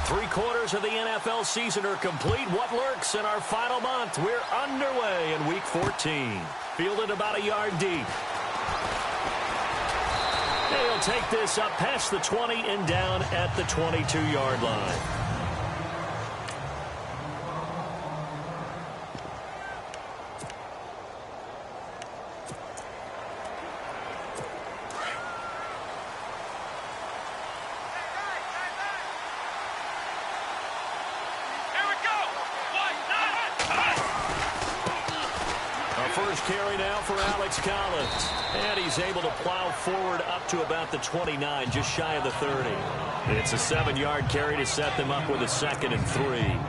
3/4 of the NFL season are complete. What lurks in our final month? We're underway in Week 14. Fielded about a yard deep. He'll take this up past the 20 and down at the 22-yard line. First carry now for Alex Collins. And he's able to plow forward up to about the 29, just shy of the 30. It's a 7-yard carry to set them up with a 2nd and 3.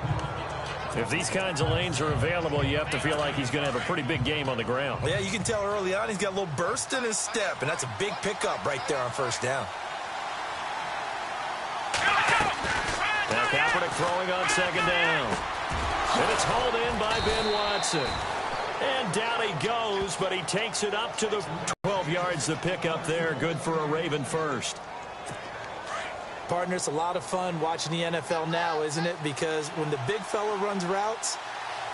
If these kinds of lanes are available, you have to feel like he's going to have a pretty big game on the ground. Well, yeah, you can tell early on he's got a little burst in his step, and that's a big pickup right there on first down. Now Kaepernick throwing on 2nd down. And it's hauled in by Ben Watson. And down he goes, but he takes it up to the 12 yards, the pickup there. Good for a Raven first. Partner, it's a lot of fun watching the NFL now, isn't it? Because when the big fella runs routes,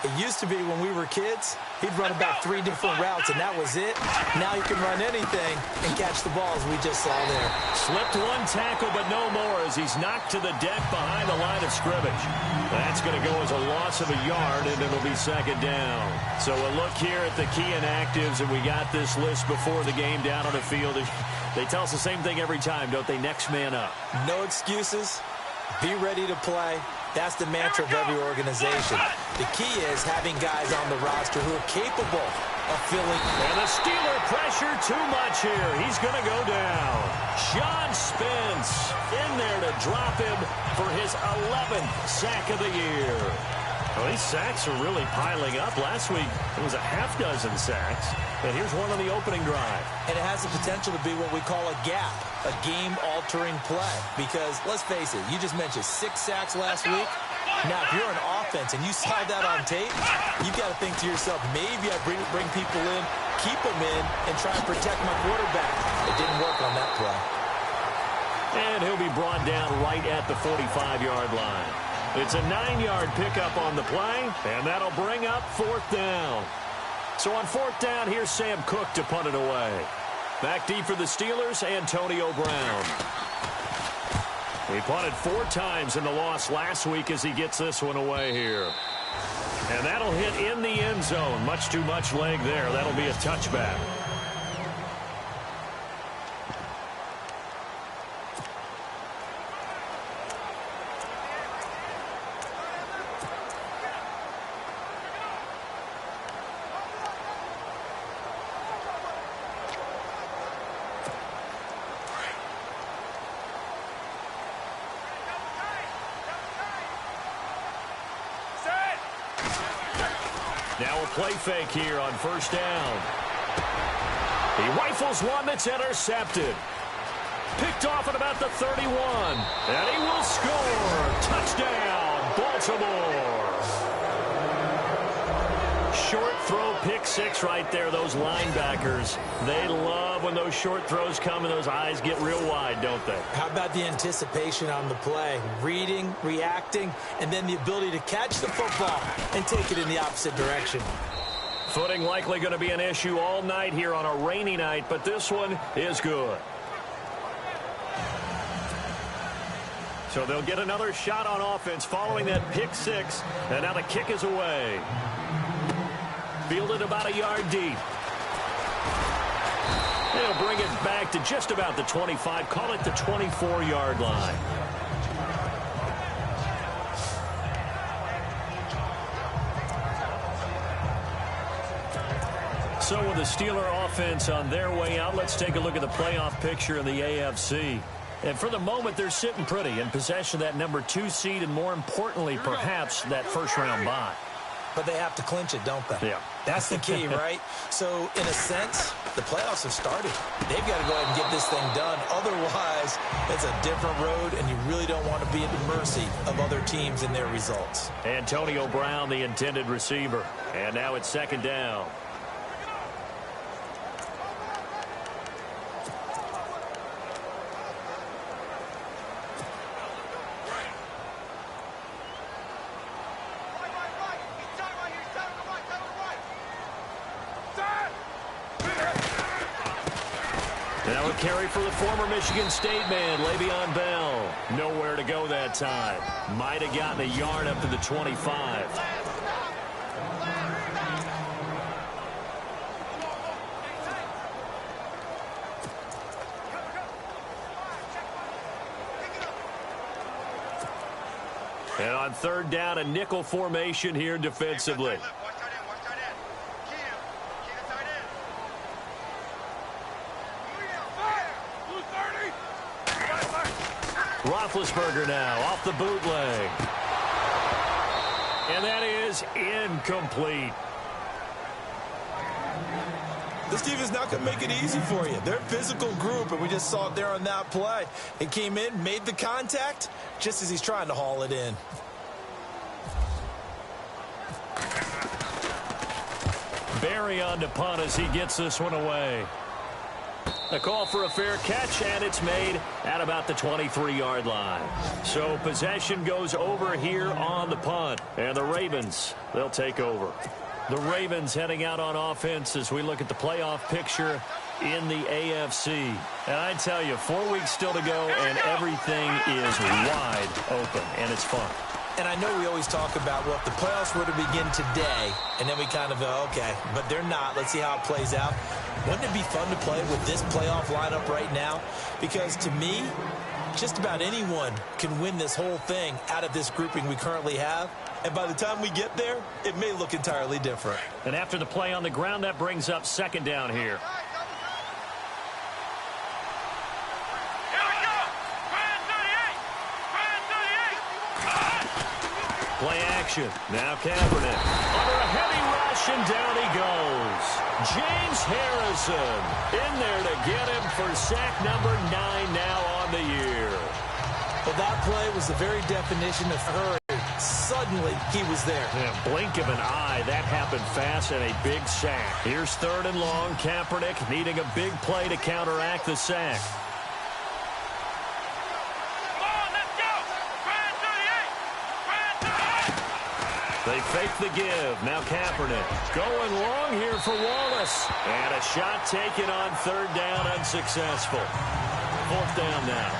it used to be when we were kids, he'd run about 3 different routes, and that was it. Now you can run anything and catch the ball, as we just saw there. Slipped one tackle, but no more as he's knocked to the deck behind the line of scrimmage. That's going to go as a loss of a yard, and it'll be 2nd down. So a look here at the key inactives, and we got this list before the game down on the field. They tell us the same thing every time, don't they? Next man up. No excuses. Be ready to play. That's the mantra of every organization. The key is having guys on the roster who are capable of filling. And the Steeler pressure too much here. He's going to go down. Sean Spence in there to drop him for his 11th sack of the year. Well, these sacks are really piling up. Last week, it was a half-dozen sacks. And here's one on the opening drive. And it has the potential to be what we call a gap, a game-altering play. Because, let's face it, you just mentioned 6 sacks last week. Now, if you're an offense and you saw that on tape, you've got to think to yourself, maybe I bring people in, keep them in, and try and protect my quarterback. It didn't work on that play. And he'll be brought down right at the 45-yard line. It's a 9-yard pickup on the play, and that'll bring up 4th down. So on 4th down, here's Sam Cook to punt it away. Back deep for the Steelers, Antonio Brown. He punted 4 times in the loss last week as he gets this one away here. And that'll hit in the end zone. Much too much leg there. That'll be a touchback. Now a play fake here on 1st down. He rifles one that's intercepted. Picked off at about the 31. And he will score. Touchdown, Baltimore. Short throw, pick 6 right there. Those linebackers, they love when those short throws come and those eyes get real wide, don't they? How about the anticipation on the play? Reading, reacting, and then the ability to catch the football and take it in the opposite direction. Footing likely going to be an issue all night here on a rainy night, but this one is good. So they'll get another shot on offense following that pick 6, and now the kick is away. Fielded about a yard deep. They'll bring it back to just about the 25. Call it the 24-yard line. So with the Steeler offense on their way out, let's take a look at the playoff picture in the AFC. And for the moment, they're sitting pretty in possession of that number 2 seed and, more importantly, perhaps that first-round bye. But they have to clinch it, don't they? Yeah. That's the key, right? So, in a sense, the playoffs have started. They've got to go ahead and get this thing done. Otherwise, it's a different road, and you really don't want to be at the mercy of other teams and their results. Antonio Brown, the intended receiver. And now it's 2nd down. carry for the former Michigan State man, Le'Veon Bell. Nowhere to go that time. Might have gotten a yard up to the 25. And on third down, a nickel formation here defensively. Roethlisberger now off the bootleg. And that is incomplete. This team is not going to make it easy for you. They're a physical group, and we just saw it there on that play. It came in, made the contact, just as he's trying to haul it in. Barry on to punt as he gets this one away. A call for a fair catch, and it's made at about the 23-yard line. So possession goes over here on the punt, and the Ravens, they'll take over. The Ravens heading out on offense as we look at the playoff picture in the AFC. And I tell you, 4 weeks still to go, and everything is wide open, and it's fun. And I know we always talk about, well, if the playoffs were to begin today, and then we kind of go, okay, but they're not. Let's see how it plays out. Wouldn't it be fun to play with this playoff lineup right now? Because to me, just about anyone can win this whole thing out of this grouping we currently have. And by the time we get there, it may look entirely different. And after the play on the ground, that brings up second down here. Play action. Now Kaepernick. Under a heavy rush, and down he goes. James Harrison in there to get him for sack number 9 now on the year. Well, that play was the very definition of hurry. Suddenly, he was there. Yeah, blink of an eye. That happened fast, and a big sack. Here's third and long. Kaepernick needing a big play to counteract the sack. They fake the give. Now Kaepernick going long here for Wallace. And a shot taken on third down, unsuccessful. Fourth down now.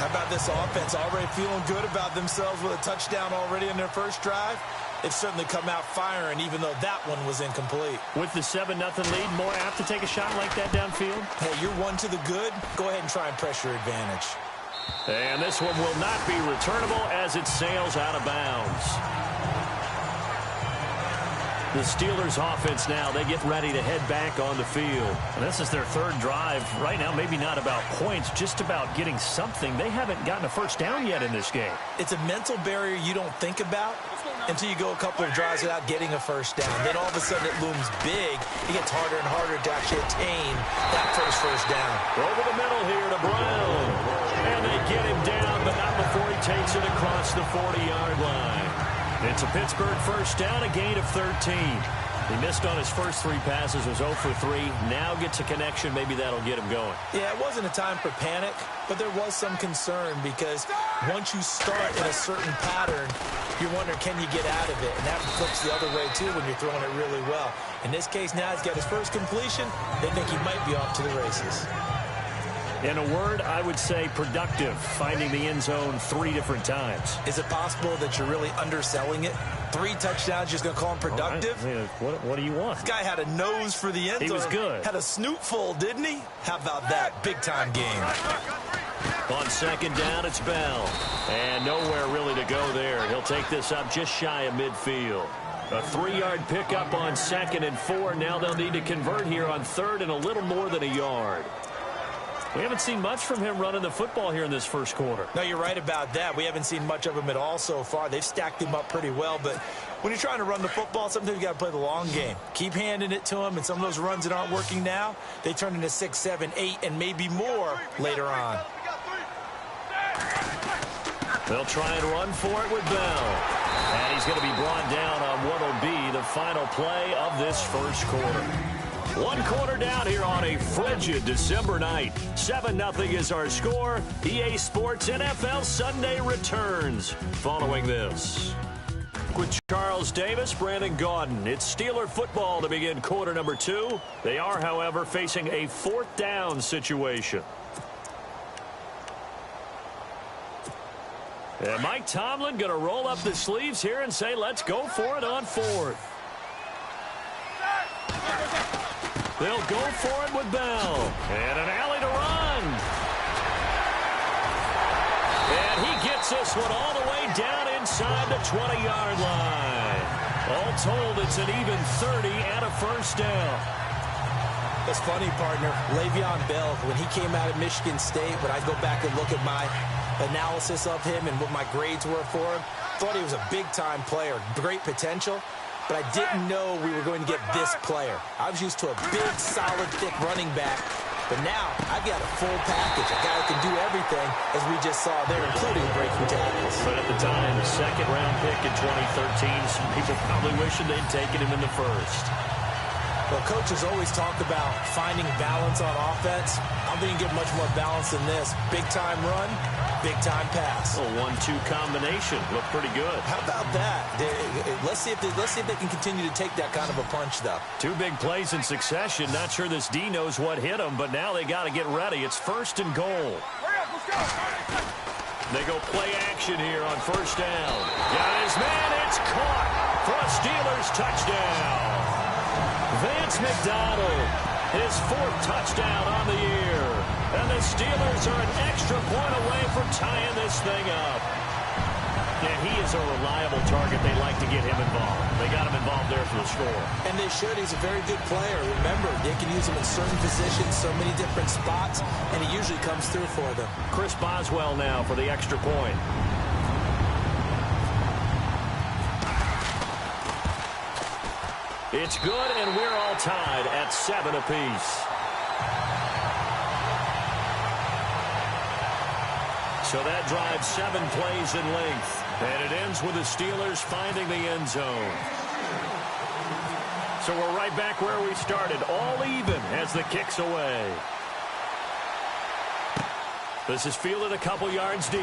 How about this offense already feeling good about themselves with a touchdown already in their first drive? They've certainly come out firing, even though that one was incomplete. With the 7-0 lead, more apt to take a shot like that downfield? Hey, you're one to the good. Go ahead and try and press your advantage. And this one will not be returnable as it sails out of bounds. The Steelers offense now, they get ready to head back on the field. And this is their third drive. Right now, maybe not about points, just about getting something. They haven't gotten a first down yet in this game. It's a mental barrier you don't think about until you go a couple of drives without getting a first down. Then all of a sudden it looms big. It gets harder and harder to actually attain that first down. Over the middle here to Brown. And they get him down, but not before he takes it across the 40-yard line. It's a Pittsburgh first down, a gain of 13. He missed on his first 3 passes, was 0 for 3. Now gets a connection. Maybe that'll get him going. Yeah, it wasn't a time for panic, but there was some concern because once you start in a certain pattern, you're wondering, can you get out of it? And that flips the other way, too, when you're throwing it really well. In this case, now he's got his first completion. They think he might be off to the races. In a word, I would say productive, finding the end zone 3 different times. Is it possible that you're really underselling it? 3 touchdowns, just going to call him productive? Right. What do you want? This guy had a nose for the end zone. He was good. Had a snoot full, didn't he? How about that? Big-time game. On second down, it's Bell. And nowhere really to go there. He'll take this up just shy of midfield. A 3-yard pickup on 2nd and 4. Now they'll need to convert here on 3rd and a little more than a yard. We haven't seen much from him running the football here in this first quarter. No, you're right about that. We haven't seen much of him at all so far. They've stacked him up pretty well, but when you're trying to run the football, sometimes you got to play the long game. Keep handing it to him, and some of those runs that aren't working now, they turn into 6, 7, 8, and maybe more later on. They'll try and run for it with Bell. And he's going to be brought down on what will be the final play of this first quarter. 1 quarter down here on a frigid December night. 7-0 is our score. EA Sports NFL Sunday returns following this. With Charles Davis, Brandon Gaudin. It's Steeler football to begin quarter number 2. They are, however, facing a 4th down situation. And Mike Tomlin going to roll up the sleeves here and say, let's go for it on 4th. They'll go for it with Bell. And an alley to run. And he gets this one all the way down inside the 20-yard line. All told, it's an even 30 and a first down. It's funny, partner. Le'Veon Bell, when he came out of Michigan State, when I go back and look at my analysis of him and what my grades were for him, thought he was a big-time player, great potential, but I didn't know we were going to get this player. I was used to a big, solid, thick running back, but now I've got a full package, a guy that can do everything, as we just saw there, including breaking tackles. But at the time, the 2nd-round pick in 2013, some people probably wishing they'd taken him in the 1st. Well, coaches always talk about finding balance on offense. I don't think you can get much more balance than this. Big-time run, big-time pass. A 1-2 combination. Looked pretty good. How about that? Let's see if they can continue to take that kind of a punch, though. 2 big plays in succession. Not sure this D knows what hit him, but now they got to get ready. It's 1st and goal. They go play action here on 1st down. Got his man. It's caught for a Steelers touchdown. Vance McDonald, his 4th touchdown on the year. And the Steelers are an extra point away from tying this thing up. Yeah, he is a reliable target. They like to get him involved. They got him involved there for the score. And they should. He's a very good player. Remember, they can use him in certain positions, so many different spots, and he usually comes through for them. Chris Boswell now for the extra point. It's good, and we're all tied at 7 apiece. So that drives 7 plays in length, and it ends with the Steelers finding the end zone. So we're right back where we started, all even as the kick's away. This is fielded a couple yards deep.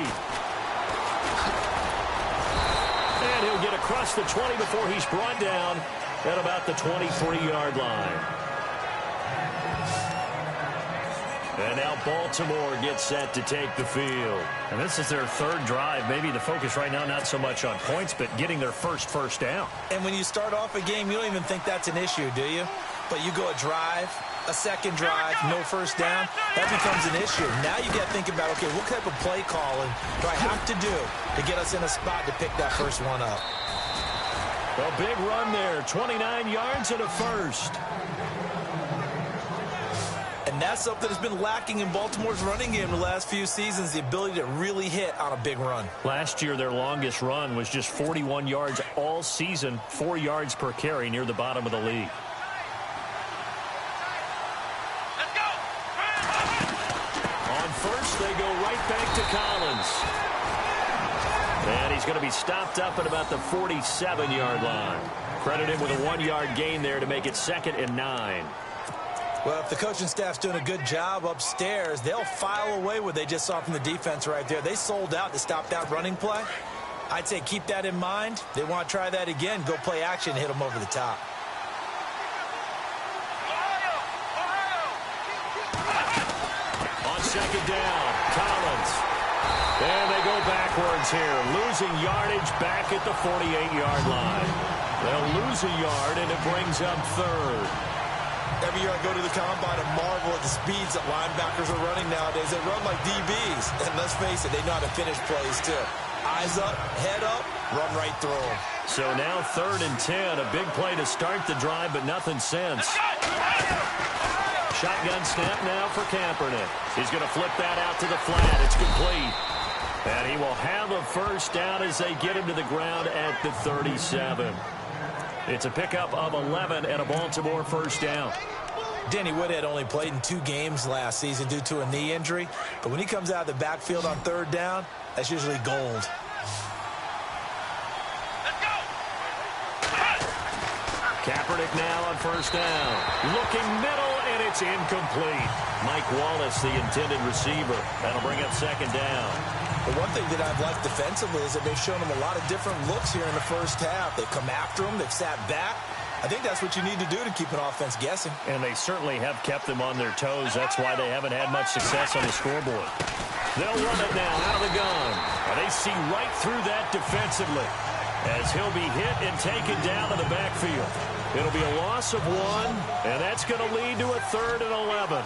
And he'll get across the 20 before he's brought down at about the 23-yard line. And now Baltimore gets set to take the field. And this is their 3rd drive. Maybe the focus right now not so much on points, but getting their first down. And when you start off a game, you don't even think that's an issue, do you? But you go a drive, a 2nd drive, no 1st down, that becomes an issue. Now you got to think about, okay, what type of play calling do I have to do to get us in a spot to pick that first one up? A big run there, 29 yards and a first. And that's something that's been lacking in Baltimore's running game the last few seasons, the ability to really hit on a big run. Last year, their longest run was just 41 yards all season, 4 yards per carry near the bottom of the league. Let's go. On 1st, they go right back to Collins. And he's going to be stopped up at about the 47-yard line. Credit him with a 1-yard gain there to make it 2nd and 9. Well, if the coaching staff's doing a good job upstairs, they'll file away what they just saw from the defense right there. They sold out to stop that running play. I'd say keep that in mind. They want to try that again. Go play action, hit them over the top. On 2nd down, Collins. And they go backwards here, losing yardage back at the 48-yard line. They'll lose a yard, and it brings up 3rd. Every year I go to the combine and marvel at the speeds that linebackers are running nowadays. They run like DBs. And let's face it, they know how to finish plays too. Eyes up, head up, run right through them. So now 3rd and 10, a big play to start the drive, but nothing since. Shotgun snap now for Kaepernick. He's going to flip that out to the flat. It's complete. And he will have a first down as they get him to the ground at the 37. It's a pickup of 11 and a Baltimore first down. Danny Woodhead only played in 2 games last season due to a knee injury. But when he comes out of the backfield on 3rd down, that's usually gold. Kaepernick now on first down. Looking middle, and it's incomplete. Mike Wallace, the intended receiver. That'll bring up second down. The one thing that I've liked defensively is that they've shown them a lot of different looks here in the first half. They've come after them. They've sat back. I think that's what you need to do to keep an offense guessing. And they certainly have kept them on their toes. That's why they haven't had much success on the scoreboard. They'll run it now out of the gun. And they see right through that defensively as he'll be hit and taken down to the backfield. It'll be a loss of 1, and that's going to lead to a 3rd and 11.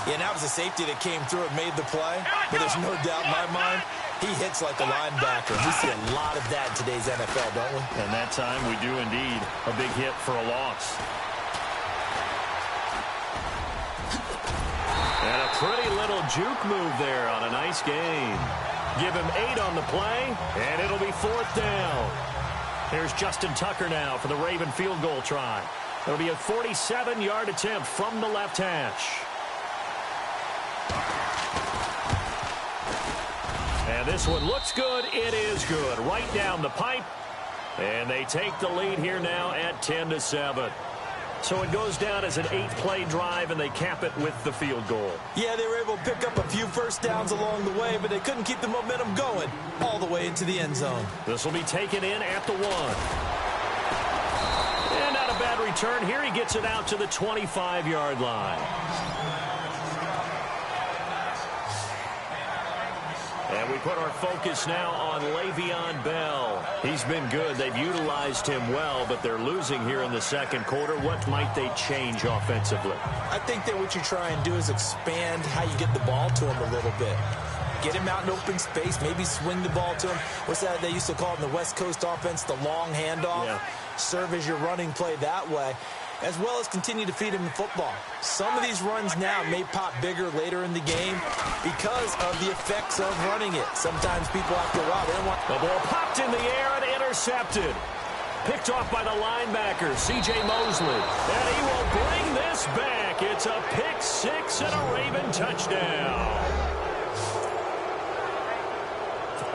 Yeah, and that was a safety that came through and made the play. But there's no doubt in my mind, he hits like a linebacker. We see a lot of that in today's NFL, don't we? And that time we do indeed. A big hit for a loss. And a pretty little juke move there on a nice gain. Give him 8 on the play, and it'll be 4th down. Here's Justin Tucker now for the Raven field goal try. It'll be a 47-yard attempt from the left hash. And this one looks good. It is good. Right down the pipe. And they take the lead here now at 10-7. So it goes down as an 8-play drive, and they cap it with the field goal. Yeah, they were able to pick up a few first downs along the way, but they couldn't keep the momentum going all the way into the end zone. This will be taken in at the 1. And not a bad return here. He gets it out to the 25-yard line. And we put our focus now on Le'Veon Bell. He's been good. They've utilized him well, but they're losing here in the second quarter. What might they change offensively? I think that what you try and do is expand how you get the ball to him a little bit. Get him out in open space, maybe swing the ball to him. What's that they used to call it in the West Coast offense, the long handoff? Yeah. Serve as your running play that way, as well as continue to feed him the football. Some of these runs now may pop bigger later in the game because of the effects of running it. Sometimes people after a while, they don't want... The ball popped in the air and intercepted. Picked off by the linebacker, C.J. Mosley. And he will bring this back. It's a pick 6 and a Raven touchdown.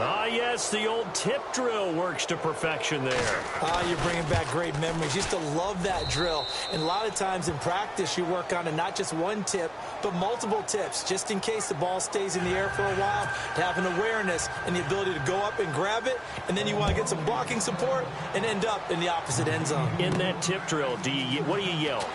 Ah, yes, the old tip drill works to perfection there. Ah, you're bringing back great memories. Used to love that drill. And a lot of times in practice, you work on it, not just one tip, but multiple tips, just in case the ball stays in the air for a while, to have an awareness and the ability to go up and grab it, and then you want to get some blocking support and end up in the opposite end zone. In that tip drill, what do you yell?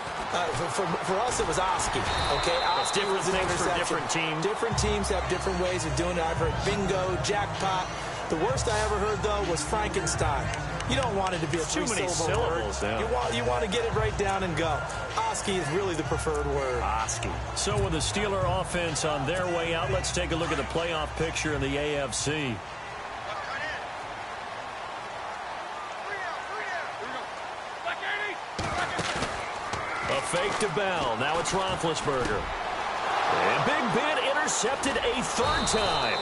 For us, it was Oski. Okay, Oski different was an things for interception. different teams. Different teams have different ways of doing it. I've heard bingo, jackpot. The worst I ever heard, though, was Frankenstein. You don't want it to be a too many syllables. Yeah. You want to get it right down and go. Oski is really the preferred word. Oski. So with the Steeler offense on their way out, let's take a look at the playoff picture in the AFC. A fake to Bell. Now it's Roethlisberger. And Big Ben intercepted a 3rd time.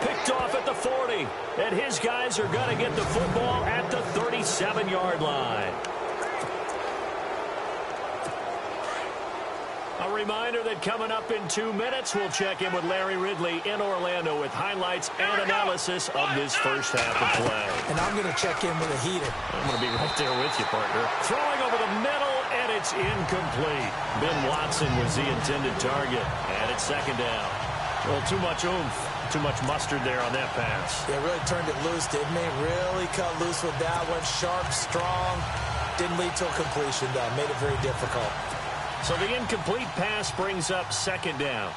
Picked off at the 40. And his guys are going to get the football at the 37-yard line. A reminder that coming up in 2 minutes, we'll check in with Larry Ridley in Orlando with highlights and analysis of this first half of play. And I'm going to check in with a heater. I'm going to be right there with you, partner. Throwing over the middle, and it's incomplete. Ben Watson was the intended target, and it's second down. Well, too much oomph, too much mustard there on that pass. Yeah, really turned it loose, didn't he? Really cut loose with that one. Sharp, strong. Didn't lead to a completion, though. Made it very difficult. So the incomplete pass brings up second down.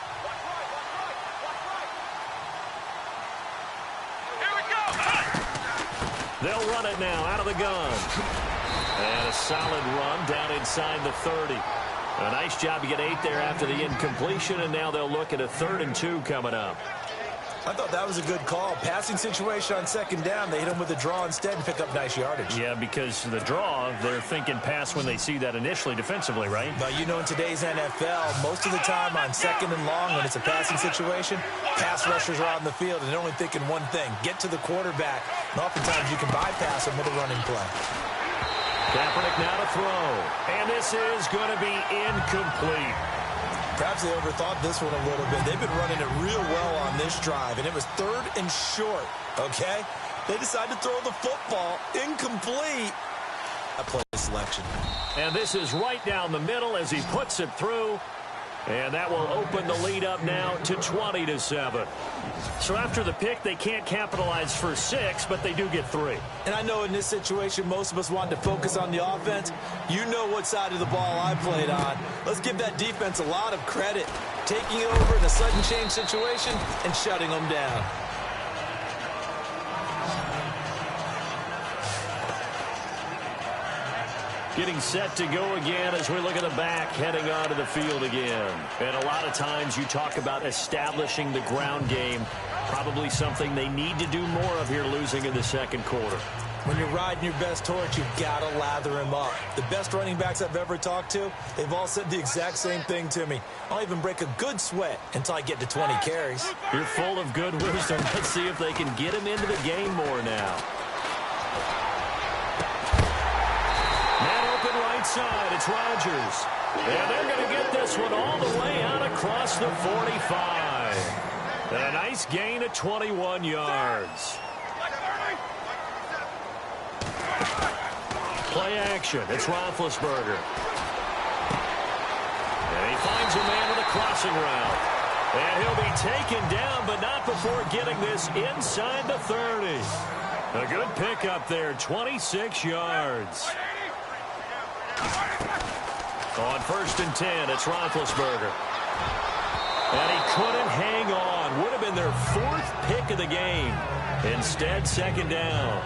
Here we go. They'll run it now out of the gun. And a solid run down inside the 30. A nice job to get 8 there after the incompletion, and now they'll look at a 3rd and 2 coming up. I thought that was a good call. Passing situation on second down. They hit him with a draw instead and pick up nice yardage. Yeah, because the draw, they're thinking pass when they see that initially defensively, right? But you know, in today's NFL, most of the time on second and long, when it's a passing situation, pass rushers are out in the field and they're only thinking one thing, get to the quarterback. And oftentimes you can bypass them with a running play. Kaepernick now to throw. And this is going to be incomplete. Perhaps they overthought this one a little bit. They've been running it real well on this drive, and it was 3rd and short, okay? They decided to throw the football incomplete. That place deflection. And this is right down the middle as he puts it through. And that will open the lead up now to 20-7. So after the pick, they can't capitalize for 6, but they do get 3. And I know in this situation, most of us want to focus on the offense. You know what side of the ball I played on. Let's give that defense a lot of credit. Taking it over in a sudden change situation and shutting them down. Getting set to go again as we look at the back, heading onto the field again. And a lot of times you talk about establishing the ground game, probably something they need to do more of here losing in the second quarter. When you're riding your best torch, you've got to lather him up. The best running backs I've ever talked to, they've all said the exact same thing to me. I'll even break a good sweat until I get to 20 carries. You're full of good wisdom. Let's see if they can get him into the game more now. Side, it's Rodgers. And they're going to get this one all the way out across the 45. And a nice gain of 21 yards. Play action. It's Roethlisberger. And he finds a man with a crossing route. And he'll be taken down, but not before getting this inside the 30. A good pickup there, 26 yards. On 1st and 10, it's Roethlisberger. And he couldn't hang on. Would have been their 4th pick of the game. Instead, 2nd down.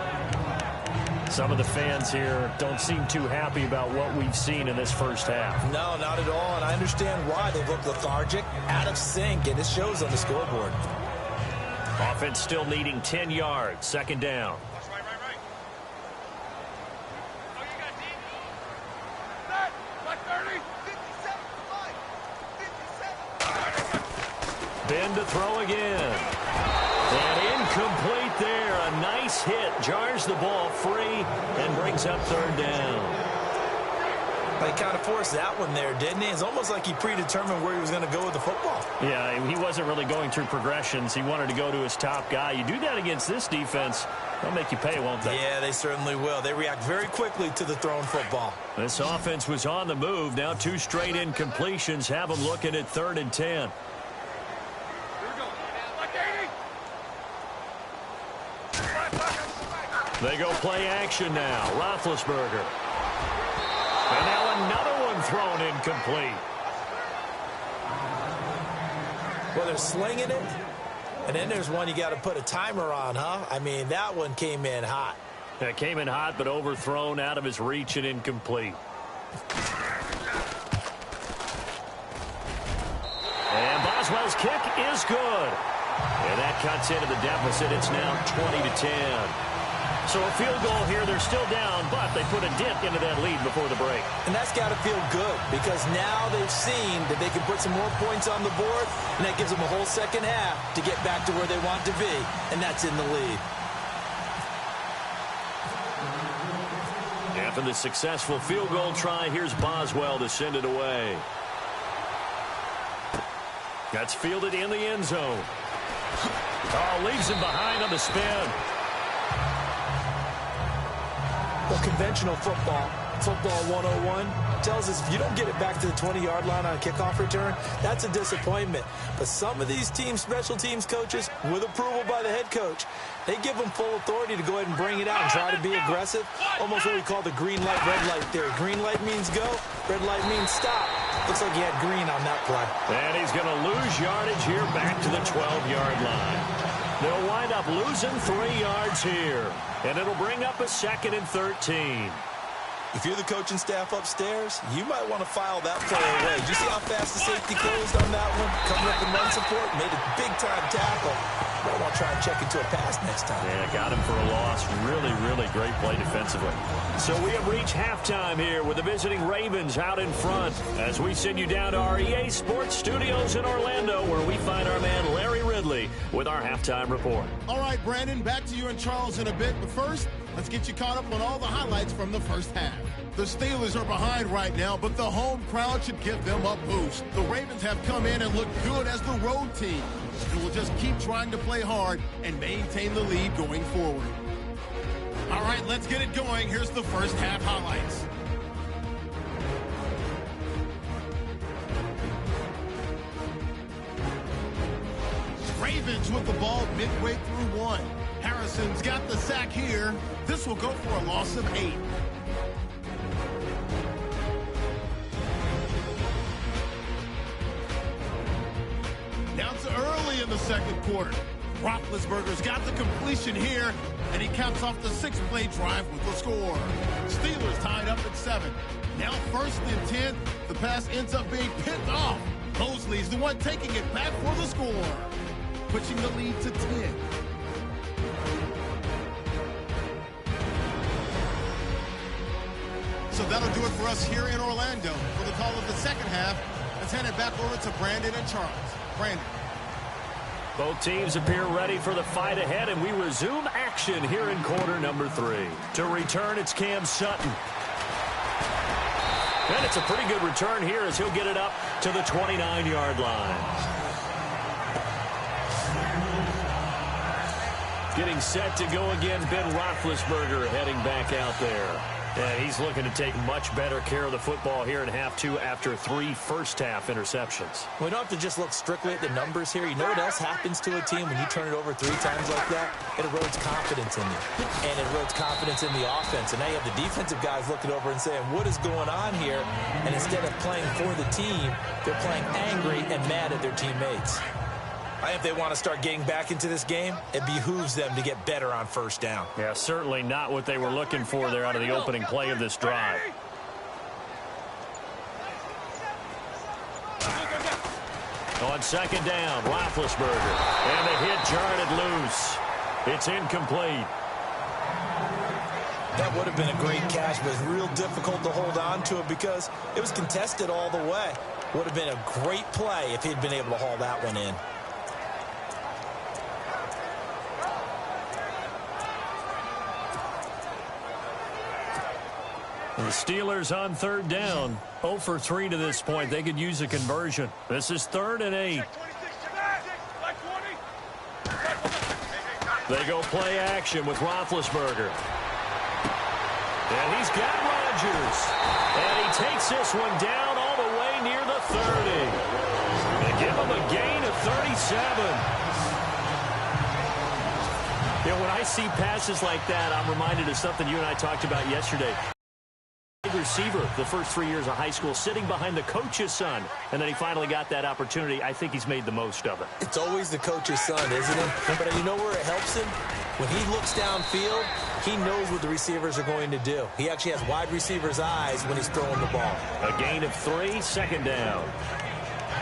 Some of the fans here don't seem too happy about what we've seen in this first half. No, not at all, and I understand why. They look lethargic, out of sync, and it shows on the scoreboard. Offense still needing 10 yards, 2nd down. Ben to throw again. And incomplete there. A nice hit. Jars the ball free and brings up 3rd down. He kind of forced that one there, didn't he? It's almost like he predetermined where he was going to go with the football. Yeah, he wasn't really going through progressions. He wanted to go to his top guy. You do that against this defense, they'll make you pay, won't they? Yeah, they certainly will. They react very quickly to the thrown football. This offense was on the move. Now 2 straight incompletions have them looking at 3rd and 10. They go play action now. Roethlisberger. And now another one thrown incomplete. Well, they're slinging it. And then there's one you got to put a timer on, huh? I mean, that one came in hot. It came in hot, but overthrown, out of his reach and incomplete. And Boswell's kick is good. And that cuts into the deficit. It's now 20-10. So a field goal here. They're still down, but they put a dent into that lead before the break. And that's got to feel good because now they've seen that they can put some more points on the board, and that gives them a whole second half to get back to where they want to be, and that's in the lead. After the successful field goal try, here's Boswell to send it away. That's fielded in the end zone. Oh, leaves him behind on the spin. Well, conventional football 101, tells us if you don't get it back to the 20-yard line on a kickoff return, that's a disappointment. But some of these teams, special teams coaches, with approval by the head coach, they give them full authority to go ahead and bring it out and try to be aggressive. Almost what we call the green light, red light theory. Green light means go, red light means stop. Looks like he had green on that play. And he's going to lose yardage here back to the 12-yard line. They'll wind up losing 3 yards here. And it'll bring up a 2nd and 13. If you're the coaching staff upstairs, you might want to file that play away. Did you see how fast the safety closed on that one? Coming up in run support, made a big-time tackle. Might want to try and check into a pass next time. Yeah, got him for a loss. Really, really great play defensively. So we have reached halftime here with the visiting Ravens out in front as we send you down to our EA Sports Studios in Orlando where we find our man Larry Ridley with our halftime report. All right, Brandon, back to you and Charles in a bit. But first, let's get you caught up on all the highlights from the first half. The Steelers are behind right now, but the home crowd should give them a boost. The Ravens have come in and looked good as the road team, and will just keep trying to play hard and maintain the lead going forward. All right, let's get it going. Here's the first half highlights. Ravens with the ball midway through one. Harrison's got the sack here. This will go for a loss of 8. Now it's early in the second quarter. Roethlisberger's got the completion here, and he caps off the 6-play drive with the score. Steelers tied up at 7. Now 1st and 10. The pass ends up being picked off. Mosley's the one taking it back for the score, pushing the lead to 10. So that'll do it for us here in Orlando. For the call of the second half, let's hand it back over to Brandon and Charles. Brandon. Both teams appear ready for the fight ahead, and we resume action here in quarter number 3. To return, it's Cam Sutton. And it's a pretty good return here as he'll get it up to the 29-yard line. Getting set to go again, Ben Roethlisberger heading back out there. And he's looking to take much better care of the football here in half 2 after 3 first-half interceptions. We don't have to just look strictly at the numbers here. You know what else happens to a team when you turn it over 3 times like that? It erodes confidence in you. And it erodes confidence in the offense. And now you have the defensive guys looking over and saying, what is going on here? And instead of playing for the team, they're playing angry and mad at their teammates. If they want to start getting back into this game, it behooves them to get better on first down. Yeah, certainly not what they were looking for there out of the opening play of this drive. On second down, Roethlisberger. And the hit jarred it loose. It's incomplete. That would have been a great catch, but it's real difficult to hold on to it because it was contested all the way. Would have been a great play if he'd been able to haul that one in. The Steelers on third down. 0 for 3 to this point. They could use a conversion. This is 3rd and 8. They go play action with Roethlisberger. And he's got Rodgers. And he takes this one down all the way near the 30. They give him a gain of 37. You know, when I see passes like that, I'm reminded of something you and I talked about yesterday. Receiver the first 3 years of high school, sitting behind the coach's son, and then he finally got that opportunity. I think he's made the most of it. It's always the coach's son, isn't it? But you know where it helps him? When he looks downfield, he knows what the receivers are going to do. He actually has wide receivers' eyes when he's throwing the ball. A gain of 3, 2nd down.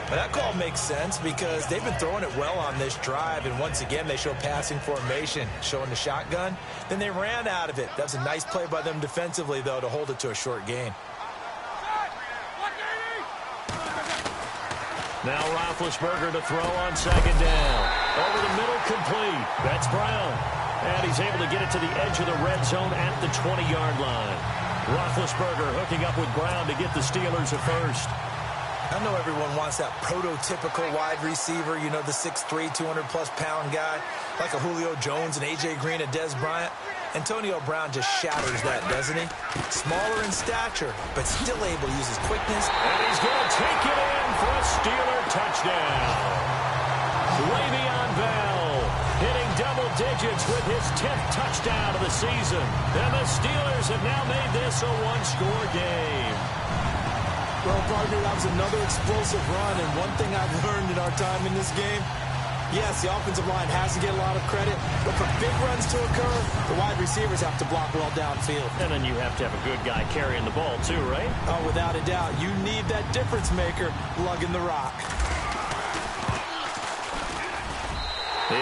But that call makes sense because they've been throwing it well on this drive, and once again they show passing formation, showing the shotgun. Then they ran out of it. That was a nice play by them defensively, though, to hold it to a short gain. Now Roethlisberger to throw on second down. Over the middle, complete. That's Brown. And he's able to get it to the edge of the red zone at the 20-yard line. Roethlisberger hooking up with Brown to get the Steelers at first. I know everyone wants that prototypical wide receiver, you know, the 6'3", 200-plus pound guy, like a Julio Jones and A.J. Green and Des Bryant. Antonio Brown just shatters that, doesn't he? Smaller in stature, but still able to use his quickness. And he's going to take it in for a Steeler touchdown. Le'Veon Bell hitting double digits with his 10th touchdown of the season. And the Steelers have now made this a one-score game. Well, partner, that was another explosive run, and one thing I've learned in our time in this game, yes, the offensive line has to get a lot of credit, but for big runs to occur, the wide receivers have to block well downfield. And then you have to have a good guy carrying the ball too, right? Oh, without a doubt. You need that difference maker lugging the rock.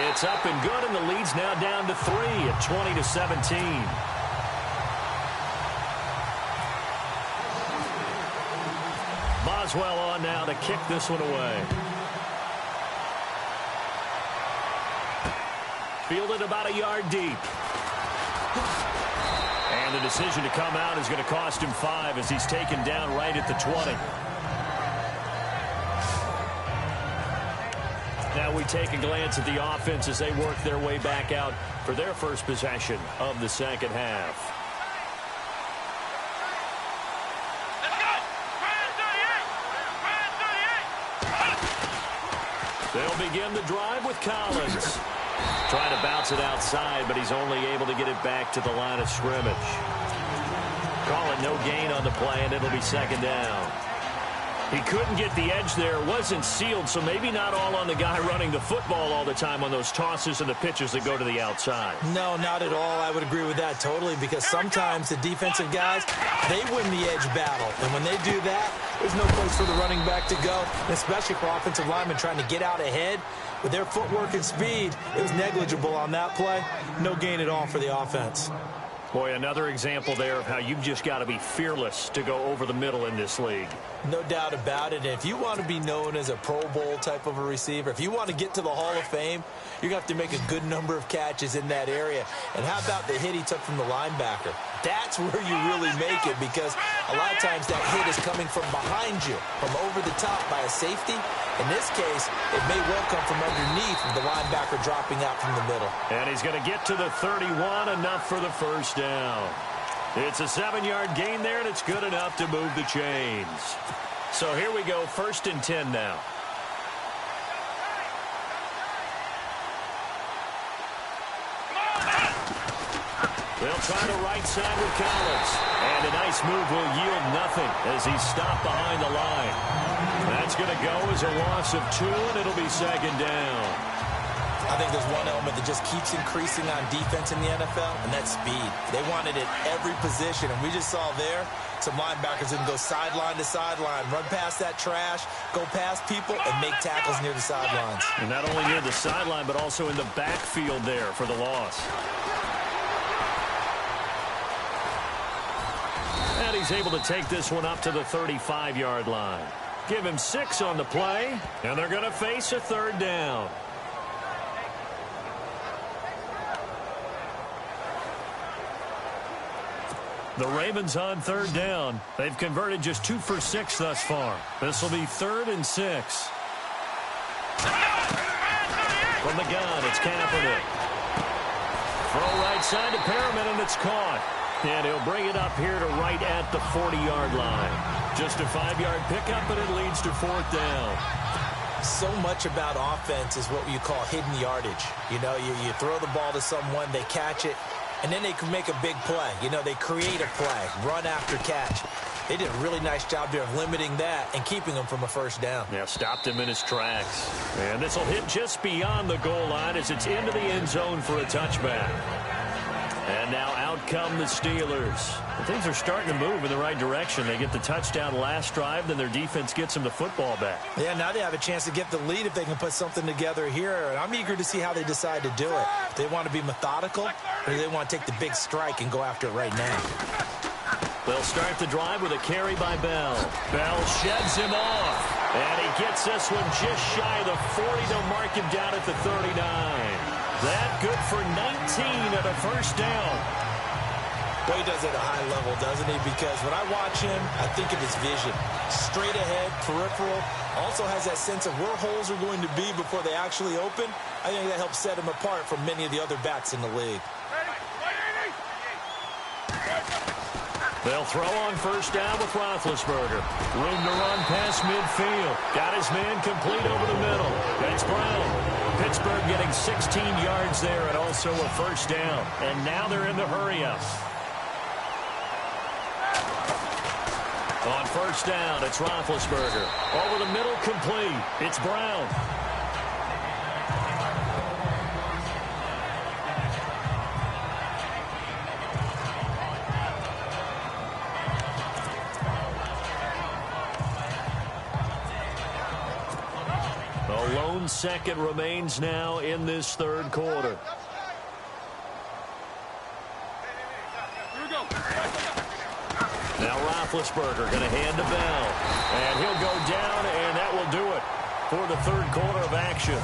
It's up and good, and the lead's now down to 3 at 20-17. Boswell on now to kick this one away. Fielded about a yard deep. And the decision to come out is going to cost him 5 as he's taken down right at the 20. Now we take a glance at the offense as they work their way back out for their first possession of the second half. They'll begin the drive with Collins. Trying to bounce it outside, but he's only able to get it back to the line of scrimmage. Call it no gain on the play, and it'll be second down. He couldn't get the edge there. Wasn't sealed, so maybe not all on the guy running the football all the time on those tosses and the pitches that go to the outside. No, not at all. I would agree with that totally, because sometimes the defensive guys, they win the edge battle. And when they do that, there's no place for the running back to go, especially for offensive linemen trying to get out ahead. With their footwork and speed, it was negligible on that play. No gain at all for the offense. Boy, another example there of how you've just got to be fearless to go over the middle in this league. No doubt about it. If you want to be known as a Pro Bowl type of a receiver, if you want to get to the Hall of Fame, you're going to have to make a good number of catches in that area. And how about the hit he took from the linebacker? That's where you really make it, because a lot of times that hit is coming from behind you, from over the top by a safety. In this case, it may well come from underneath with the linebacker dropping out from the middle. And he's going to get to the 31, enough for the first down. It's a 7-yard gain there, and it's good enough to move the chains. So here we go, 1st and 10 now. They'll try the right side with Collins. And a nice move will yield nothing as he's stopped behind the line. That's going to go as a loss of 2, and it'll be second down. I think there's one element that just keeps increasing on defense in the NFL, and that's speed. They want it at every position, and we just saw there some linebackers who can go sideline to sideline, run past that trash, go past people, and make tackles near the sidelines. And not only near the sideline, but also in the backfield there for the loss. And he's able to take this one up to the 35-yard line. Give him 6 on the play, and they're going to face a 3rd down. The Ravens on 3rd down. They've converted just 2 for 6 thus far. This will be 3rd and 6. From the gun, it's Kaepernick. Throw right side to Perriman, and it's caught. And he'll bring it up here to right at the 40-yard line. Just a 5-yard pickup, and it leads to 4th down. So much about offense is what you call hidden yardage. You know, you throw the ball to someone, they catch it, and then they can make a big play. You know, they create a play, run after catch. They did a really nice job there of limiting that and keeping him from a 1st down. Yeah, stopped him in his tracks. And this will hit just beyond the goal line as it's into the end zone for a touchback. And now out come the Steelers. Well, things are starting to move in the right direction. They get the touchdown last drive, then their defense gets them the football back. Yeah, now they have a chance to get the lead if they can put something together here. And I'm eager to see how they decide to do it. Do they want to be methodical, or do they want to take the big strike and go after it right now? They'll start the drive with a carry by Bell. Bell sheds him off. And he gets this one just shy of the 40. They'll mark him down at the 39. That good for 19 and a 1st down. Well, he does it at a high level, doesn't he? Because when I watch him, I think of his vision. Straight ahead, peripheral. Also has that sense of where holes are going to be before they actually open. I think that helps set him apart from many of the other backs in the league. They'll throw on 1st down with Roethlisberger. Room to run past midfield. Got his man complete over the middle. That's Brown. Pittsburgh getting 16 yards there and also a 1st down. And now they're in the hurry-up. On 1st down, it's Roethlisberger. Over the middle, complete. It's Brown. A lone second remains now in this 3rd quarter. Now Roethlisberger going to hand to Bell. And he'll go down, and that will do it for the 3rd quarter of action.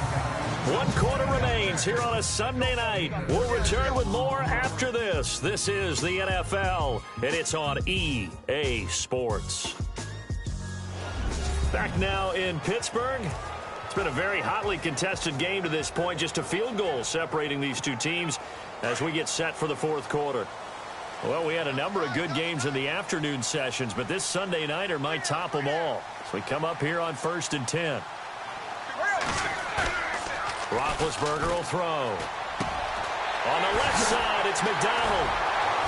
1 quarter remains here on a Sunday night. We'll return with more after this. This is the NFL, and it's on EA Sports. Back now in Pittsburgh. It's been a very hotly contested game to this point. Just a field goal separating these two teams as we get set for the 4th quarter. Well, we had a number of good games in the afternoon sessions, but this Sunday nighter might top them all. So we come up here on 1st and 10. Roethlisberger will throw. On the left side, it's McDonald.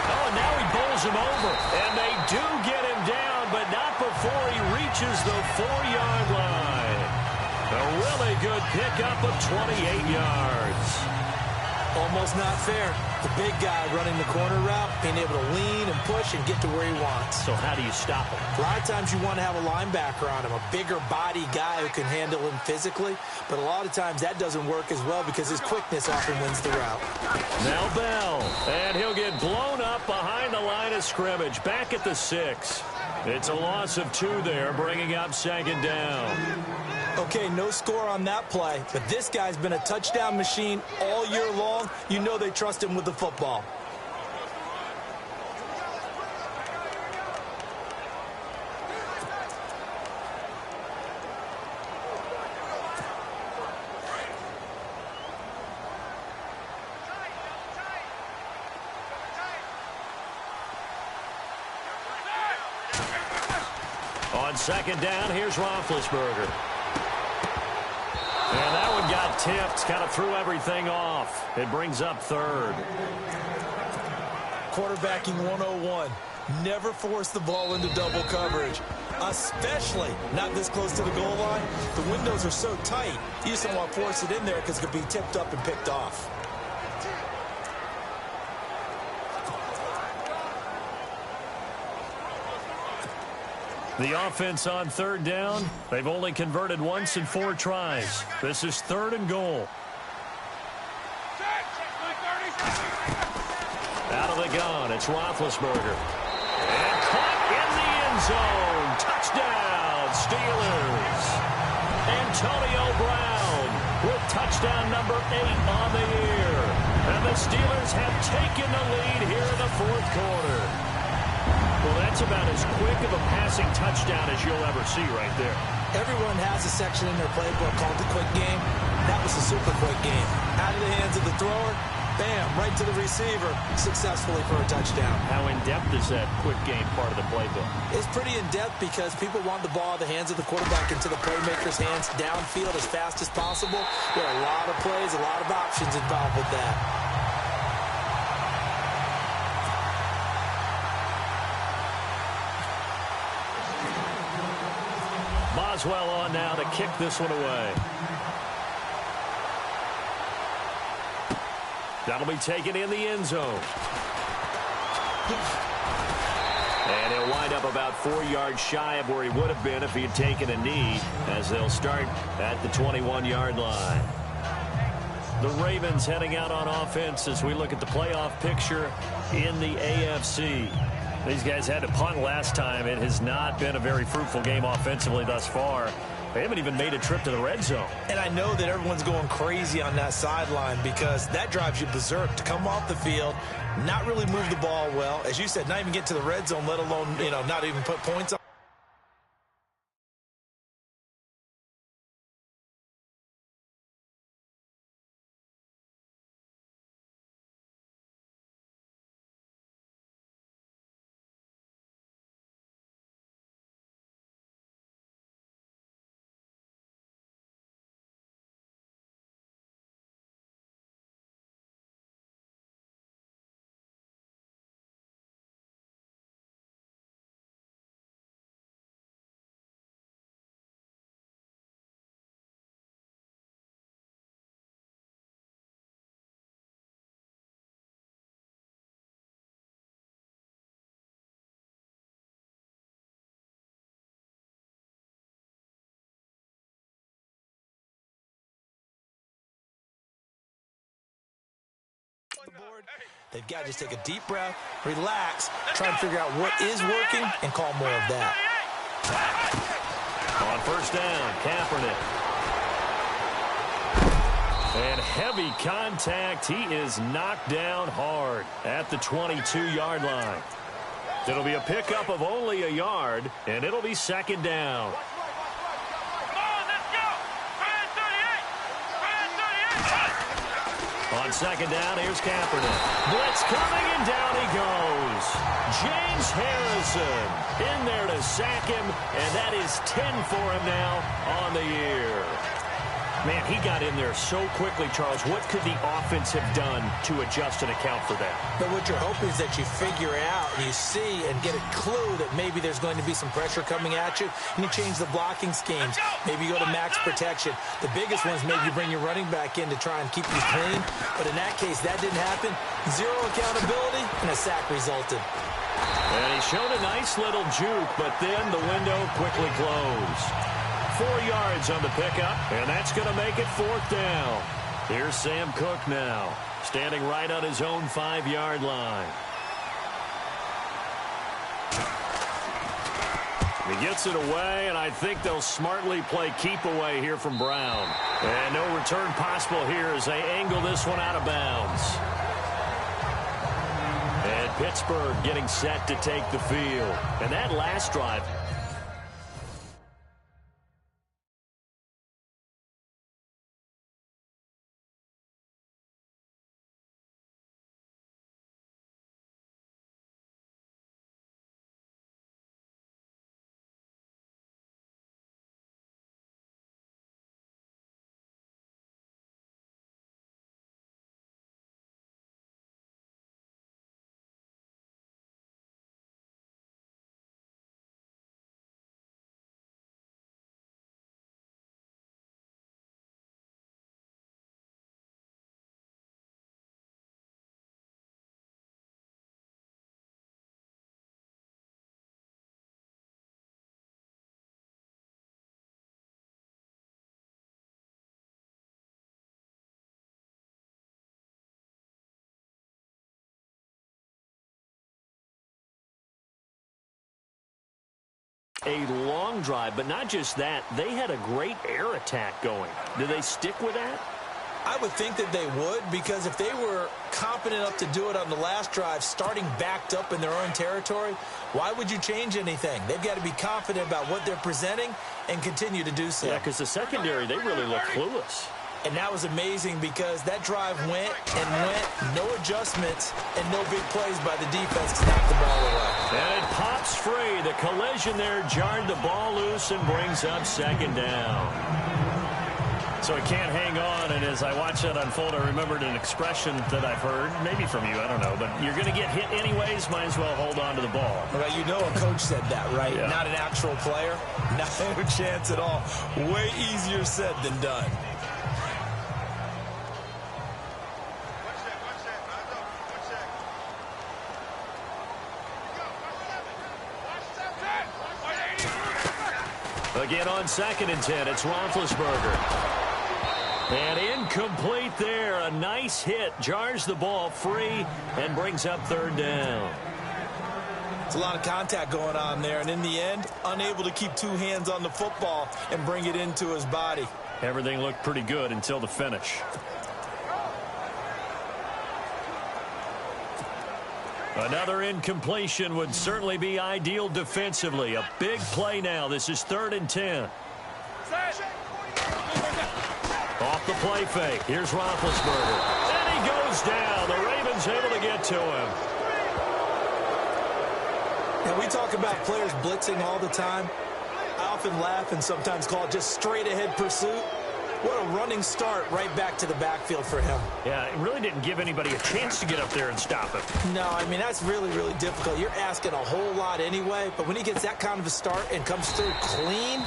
Oh, and now he bowls him over. And they do get him down, but not before he reaches the 4-yard line. A really good pickup of 28 yards. Almost not fair. The big guy running the corner route, being able to lean and push and get to where he wants. So how do you stop him? A lot of times you want to have a linebacker on him, a bigger body guy who can handle him physically. But a lot of times that doesn't work as well because his quickness often wins the route. Now Bell, and he'll get blown up behind the line of scrimmage, back at the 6. It's a loss of 2 there, bringing up 2nd down. Okay, no score on that play, but this guy's been a touchdown machine all year long. You know they trust him with the football. On 2nd down, here's Roethlisberger. And that one got tipped, kind of threw everything off. It brings up 3rd. Quarterbacking 101. Never force the ball into double coverage, especially not this close to the goal line. The windows are so tight, you just don't want to force it in there because it could be tipped up and picked off. The offense on 3rd down. They've only converted once in 4 tries. This is 3rd and goal. Out of the gun, it's Roethlisberger. And caught in the end zone. Touchdown, Steelers. Antonio Brown with touchdown number 8 on the year. And the Steelers have taken the lead here in the 4th quarter. Well, that's about as quick of a passing touchdown as you'll ever see right there. Everyone has a section in their playbook called the quick game. That was a super quick game. Out of the hands of the thrower, bam, right to the receiver, successfully for a touchdown. How in-depth is that quick game part of the playbook? It's pretty in-depth because people want the ball in the hands of the quarterback into the playmaker's hands downfield as fast as possible. There are a lot of plays, a lot of options involved with that. Boswell on now to kick this one away. That'll be taken in the end zone. And he'll wind up about 4 yards shy of where he would have been if he had taken a knee, as they'll start at the 21-yard line. The Ravens heading out on offense as we look at the playoff picture in the AFC. These guys had to punt last time. It has not been a very fruitful game offensively thus far. They haven't even made a trip to the red zone. And I know that everyone's going crazy on that sideline because that drives you berserk to come off the field, not really move the ball well. As you said, not even get to the red zone, let alone, not even put points on. The board. They've got to just take a deep breath, relax, try and figure out what is working, and call more of that. On 1st down, Kaepernick. And heavy contact. He is knocked down hard at the 22-yard line. It'll be a pickup of only a yard, and it'll be 2nd down. On 2nd down, here's Kaepernick. Blitz coming, and down he goes. James Harrison in there to sack him, and that is 10 for him now on the year. Man, he got in there so quickly, Charles. What could the offense have done to adjust and account for that? But what you're hoping is that you figure out and you see and get a clue that maybe there's going to be some pressure coming at you, and you change the blocking schemes. Maybe you go to max protection. The biggest one is maybe you bring your running back in to try and keep you clean. But in that case, that didn't happen. Zero accountability, and a sack resulted. And he showed a nice little juke, but then the window quickly closed. 4 yards on the pickup, and that's going to make it 4th down. Here's Sam Cook now, standing right on his own 5-yard line. He gets it away, and I think they'll smartly play keep away here from Brown. And no return possible here as they angle this one out of bounds. And Pittsburgh getting set to take the field. And that last drive... A long drive, but not just that. They had a great air attack going. Do they stick with that? I would think that they would, because if they were competent enough to do it on the last drive, starting backed up in their own territory, why would you change anything? They've got to be confident about what they're presenting and continue to do so. Yeah, because the secondary, they really look clueless. And that was amazing because that drive went and went, no adjustments, and no big plays by the defense to knock the ball away. And it pops free. The collision there jarred the ball loose and brings up 2nd down. So he can't hang on, and as I watch that unfold, I remembered an expression that I've heard, maybe from you, I don't know, but you're going to get hit anyways, might as well hold on to the ball. Well, you know a coach said that, right? Yeah. Not an actual player. Not a chance at all. Way easier said than done. Again on 2nd and 10, it's Roethlisberger. And incomplete there. A nice hit. Jars the ball free and brings up 3rd down. It's a lot of contact going on there. And in the end, unable to keep 2 hands on the football and bring it into his body. Everything looked pretty good until the finish. Another incompletion would certainly be ideal defensively. A big play now. This is 3rd and 10. Off the play fake. Here's Roethlisberger. And he goes down. The Ravens able to get to him. Now, we talk about players blitzing all the time. I often laugh and sometimes call it just straight-ahead pursuit. What a running start right back to the backfield for him. Yeah, it really didn't give anybody a chance to get up there and stop him. No, I mean, that's really, really difficult. You're asking a whole lot anyway, but when he gets that kind of a start and comes through clean,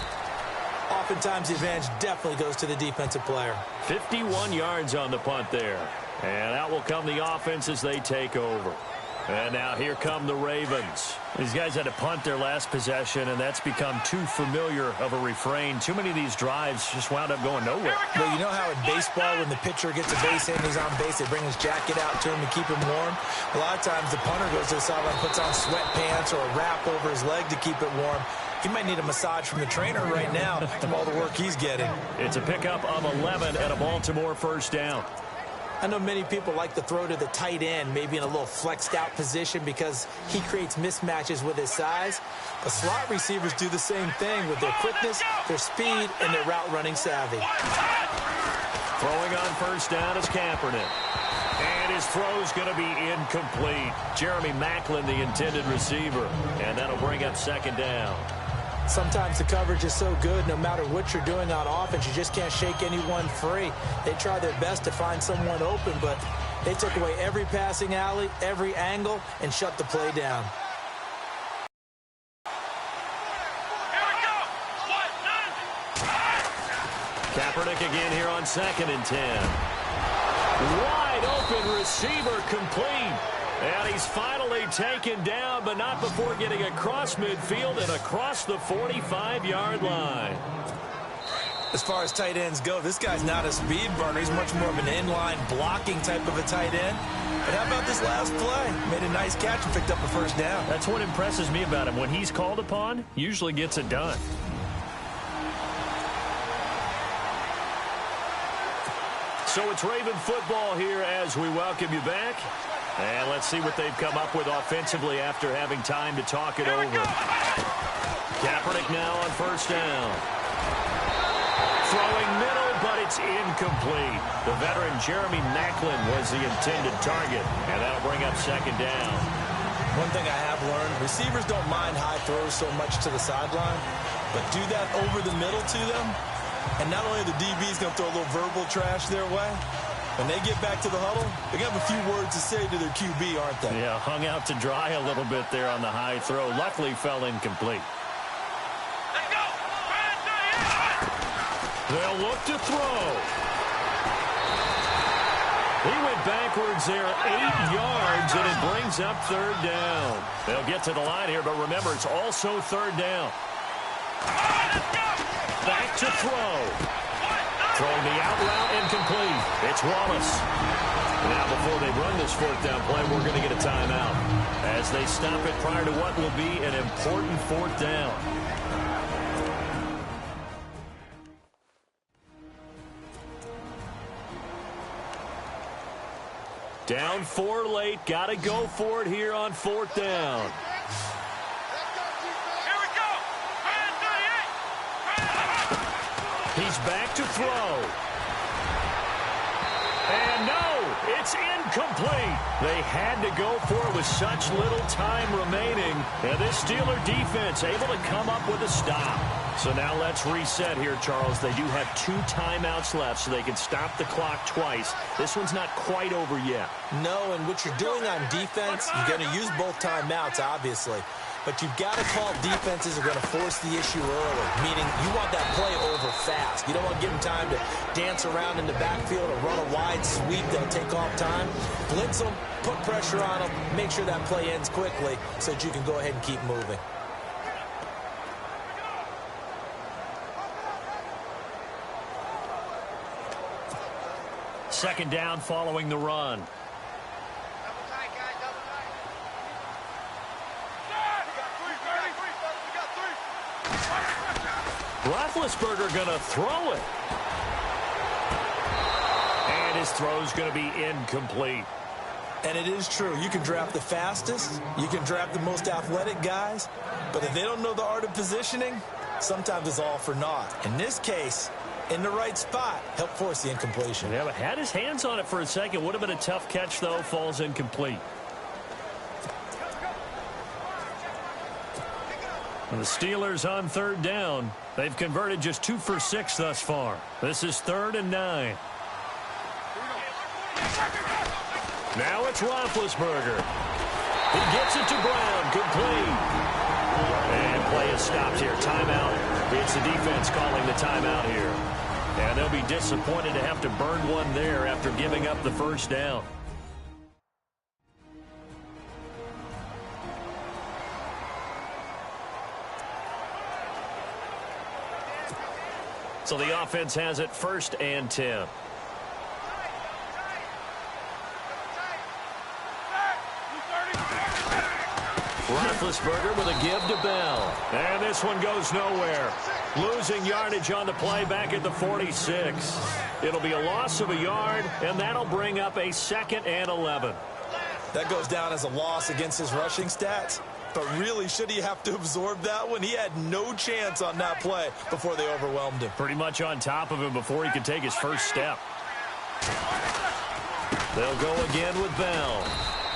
oftentimes the advantage definitely goes to the defensive player. 51 yards on the punt there. And out will come the offense as they take over. And now here come the Ravens. These guys had to punt their last possession, and that's become too familiar of a refrain. Too many of these drives just wound up going nowhere. Well, you know how in baseball, when the pitcher gets a base hit and he's on base, they bring his jacket out to him to keep him warm? A lot of times the punter goes to the sideline, puts on sweatpants or a wrap over his leg to keep it warm. He might need a massage from the trainer right now from all the work he's getting. It's a pickup of 11 and a Baltimore 1st down. I know many people like to throw to the tight end, maybe in a little flexed out position because he creates mismatches with his size. But slot receivers do the same thing with their quickness, their speed, and their route running savvy. Throwing on 1st down is Kaepernick. And his throw's going to be incomplete. Jeremy Maclin, the intended receiver. And that'll bring up 2nd down. Sometimes the coverage is so good, no matter what you're doing on offense, you just can't shake anyone free. They try their best to find someone open, but they took away every passing alley, every angle, and shut the play down. Kaepernick again here on 2nd and 10. Wide open receiver complete. And he's finally taken down, but not before getting across midfield and across the 45-yard line. As far as tight ends go, this guy's not a speed burner. He's much more of an inline blocking type of a tight end. But how about this last play? Made a nice catch and picked up a first down. That's what impresses me about him. When he's called upon, usually gets it done. So it's Raven football here as we welcome you back. And let's see what they've come up with offensively after having time to talk it over. Kaepernick now on 1st down. Throwing middle, but it's incomplete. The veteran Jeremy Maclin was the intended target, and that'll bring up 2nd down. One thing I have learned, receivers don't mind high throws so much to the sideline, but do that over the middle to them, and not only are the DBs going to throw a little verbal trash their way, when they get back to the huddle, they're going to have a few words to say to their QB, aren't they? Yeah, hung out to dry a little bit there on the high throw. Luckily, fell incomplete. They'll look to throw. He went backwards there 8 yards, and it brings up 3rd down. They'll get to the line here, but remember, it's also 3rd down. Back to throw. Throwing the out route incomplete. It's Wallace. Now, before they run this 4th down play, we're going to get a timeout as they stop it prior to what will be an important 4th down. Down 4 late. Got to go for it here on 4th down. He's back to throw. And no, it's incomplete. They had to go for it with such little time remaining. And this Steeler defense able to come up with a stop. So now let's reset here, Charles. They do have 2 timeouts left, so they can stop the clock twice. This one's not quite over yet. No, and what you're doing on defense, you're going to use both timeouts, obviously. But you've got to call defenses are going to force the issue early, meaning you want that play over fast. You don't want to give them time to dance around in the backfield or run a wide sweep that'll take off time. Blitz them, put pressure on them, make sure that play ends quickly so that you can go ahead and keep moving. Second down following the run. Roethlisberger going to throw it. And his throw's going to be incomplete. And it is true. You can draft the fastest. You can draft the most athletic guys. But if they don't know the art of positioning, sometimes it's all for naught. In this case, in the right spot, help force the incompletion. Yeah, but had his hands on it for a second. Would have been a tough catch, though. Falls incomplete. And the Steelers on 3rd down. They've converted just 2 for 6 thus far. This is 3rd and 9. Now it's Roethlisberger. He gets it to Brown. Complete. And play is stopped here. Timeout. It's the defense calling the timeout here. And they'll be disappointed to have to burn one there after giving up the 1st down. So the offense has it 1st and 10. Roethlisberger with a give to Bell. And this one goes nowhere. Losing yardage on the play back at the 46. It'll be a loss of a yard, and that'll bring up a 2nd and 11. That goes down as a loss against his rushing stats. But really, should he have to absorb that one? He had no chance on that play before they overwhelmed him. Pretty much on top of him before he could take his first step. They'll go again with Bell.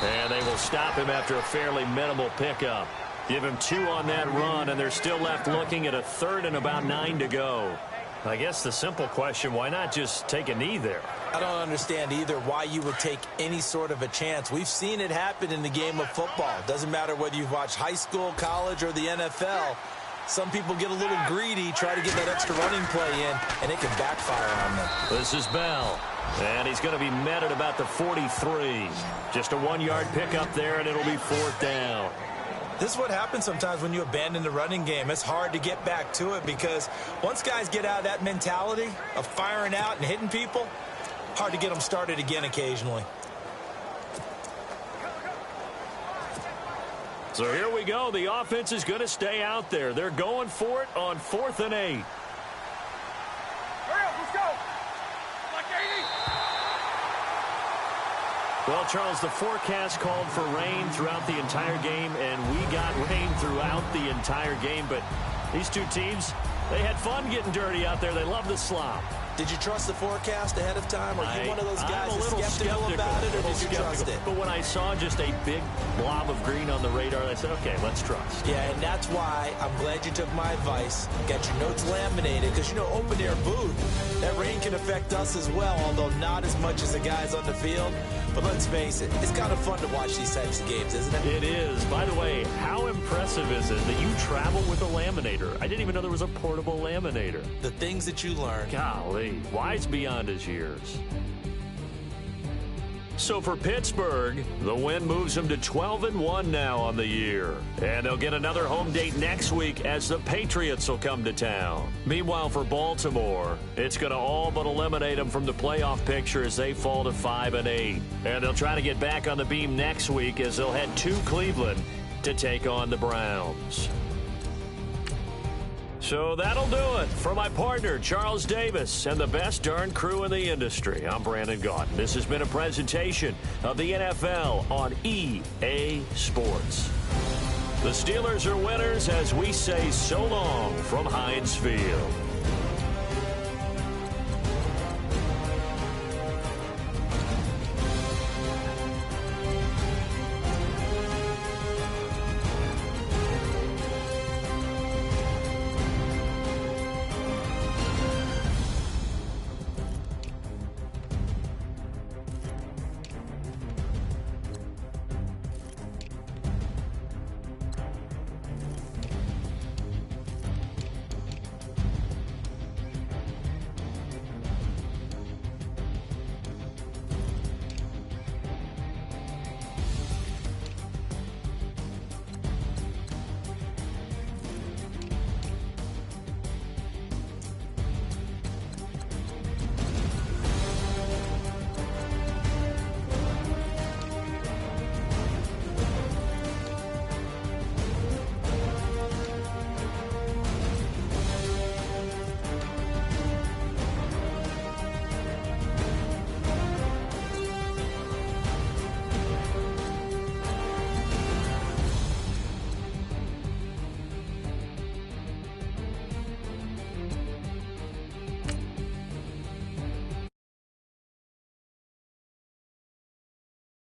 And they will stop him after a fairly minimal pickup. Give him 2 on that run, and they're still left looking at a 3rd and about 9 to go. I guess the simple question, why not just take a knee there? I don't understand either why you would take any sort of a chance. We've seen it happen in the game of football. Doesn't matter whether you've watched high school, college, or the NFL. Some people get a little greedy, try to get that extra running play in, and it can backfire on them. This is Bell, and he's going to be met at about the 43. Just a 1-yard pickup there, and it'll be 4th down. This is what happens sometimes when you abandon the running game. It's hard to get back to it because once guys get out of that mentality of firing out and hitting people, hard to get them started again occasionally. So here we go. The offense is going to stay out there. They're going for it on 4th and 8. Well, Charles, the forecast called for rain throughout the entire game, and we got rain throughout the entire game. But these two teams, they had fun getting dirty out there. They love the slop. Did you trust the forecast ahead of time? Are you one of those guys that's skeptical about it, or did you trust it? But when I saw just a big blob of green on the radar, I said, okay, let's trust. Yeah, and that's why I'm glad you took my advice. Got your notes laminated, because, you know, open-air booth, that rain can affect us as well, although not as much as the guys on the field. But let's face it, it's kind of fun to watch these types of games, isn't it? It is. By the way, how impressive is it that you travel with a laminator? I didn't even know there was a portable laminator. The things that you learn. Golly, wise beyond his years. So for Pittsburgh, the win moves them to 12-1 now on the year. And they'll get another home date next week as the Patriots will come to town. Meanwhile, for Baltimore, it's going to all but eliminate them from the playoff picture as they fall to 5-8. And they'll try to get back on the beam next week as they'll head to Cleveland to take on the Browns. So that'll do it. For my partner, Charles Davis, and the best darn crew in the industry, I'm Brandon Gaudin. This has been a presentation of the NFL on EA Sports. The Steelers are winners as we say so long from Heinz Field.